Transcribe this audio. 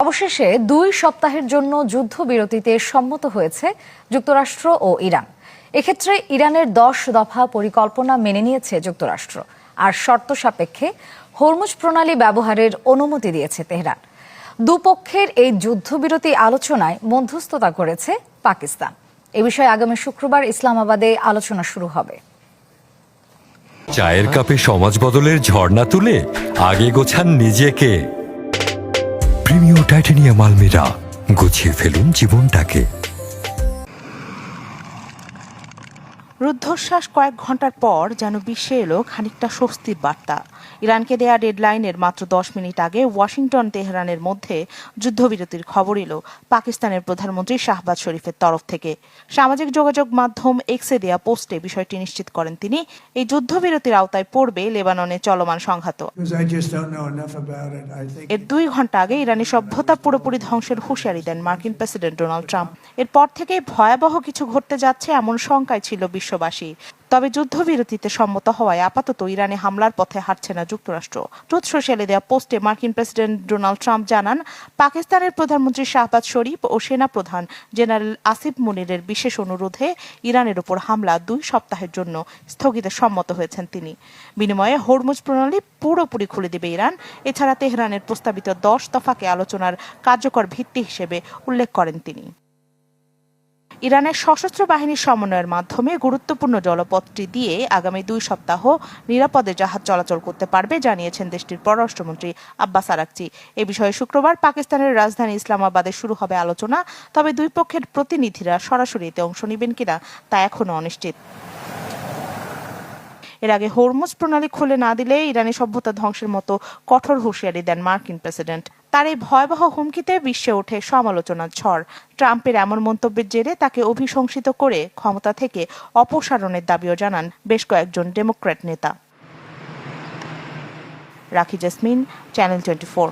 অবশেষে 2 সপ্তাহের জন্য যুদ্ধবিরতিতে সম্মত হয়েছে যুক্তরাষ্ট্র ও ইরান। এক্ষেত্রে ইরানের 10 দফা পরিকল্পনা মেনে নিয়েছে যুক্তরাষ্ট্র, আর শর্ত সাপেক্ষে হরমুজ প্রণালী ব্যবহারের অনুমতি দিয়েছে তেহরান। দুপক্ষের এই যুদ্ধবিরতি আলোচনায় মধ্যস্থতা করেছে পাকিস্তান। এ বিষয়ে আগামী শুক্রবার ইসলামাবাদে আলোচনা শুরু হবে। চায়ের কাপে সমাজ বদলের ঝর্ণা তুলে আগে গোছান নিজেকে। প্রিমিয়ার টাইটানিয়াম আলমিরা, গুছিয়ে ফেলুন জীবনটাকে। রুদ্ধশ্বাস কয়েক ঘন্টার পর যেন বিশ্বে এলো খানিকটা স্বস্তির বার্তা। ইরানকে দেয়া ডেডলাইনের মাত্র 10 মিনিট আগে ওয়াশিংটন তেহরানের মধ্যে যুদ্ধবিরতির খবর এলো পাকিস্তানের প্রধানমন্ত্রী শাহবাজ শরীফের তরফ থেকে। সামাজিক যোগাযোগ মাধ্যম এক্সে দেয়া পোস্টে বিষয়টি নিশ্চিত করেন তিনি। এই যুদ্ধবিরতির আওতায় পড়বে লেবাননে চলমান সংঘাত। এর 2 ঘন্টা আগে ইরানি সভ্যতা পুরোপুরি ধ্বংসের হুঁশিয়ারি দেন মার্কিন প্রেসিডেন্ট ডোনাল্ড ট্রাম্প। এরপর থেকেই ভয়াবহ কিছু ঘটতে যাচ্ছে এমন শঙ্কায় ছিল বিশ্ববাসী। তবে যুদ্ধবিরতিতে সম্মত হওয়ায় আপাতত ইরানে হামলার পথে হাঁটছে না যুক্তরাষ্ট্র। ট্রুথ সোশ্যালে দেওয়া পোস্টে মার্কিন প্রেসিডেন্ট ডোনাল্ড ট্রাম্প জানান, পাকিস্তানের প্রধানমন্ত্রী শাহবাজ শরীফ ও সেনাপ্রধান জেনারেল আসিফ মুনিরের বিশেষ অনুরোধে ইরানের উপর হামলা 2 সপ্তাহের জন্য স্থগিতে সম্মত হয়েছেন তিনি। বিনিময়ে হরমুজ প্রণালী পুরোপুরি খুলে দেবে ইরান। এছাড়া তেহরানের প্রস্তাবিত 10 দফাকে আলোচনার কার্যকর ভিত্তি হিসেবে উল্লেখ করেন তিনি। ইরানের সশস্ত্র বাহিনীর সমন্বয়ের মাধ্যমে গুরুত্বপূর্ণ জলপথটি দিয়ে আগামী 2 সপ্তাহ নিরাপদে জাহাজ চলাচল করতে পারবে জানিয়েছেন দেশটির পররাষ্ট্রমন্ত্রী আব্বাস আরাকচি। এ বিষয়ে শুক্রবার পাকিস্তানের রাজধানী ইসলামাবাদে শুরু হবে আলোচনা। তবে 2 পক্ষের প্রতিনিধিরা সরাসরি এতে অংশ নেবেন কিনা তা এখনো অনিশ্চিত। এর আগে হরমুজ প্রণালী খুলে না দিলে ইরানি সভ্যতা ধ্বংসের মতো কঠোর হুঁশিয়ারি দেন মার্কিন প্রেসিডেন্ট। তার এই ভয়াবহ হুমকিতে বিশ্বে ওঠে সমালোচনার ঝড়। ট্রাম্পের এমন মন্তব্যের জেরে তাকে অভিশংসিত করে ক্ষমতা থেকে অপসারণের দাবিও জানান বেশ কয়েকজন ডেমোক্র্যাট নেতা। রাখি জেসমিন, চ্যানেল 24।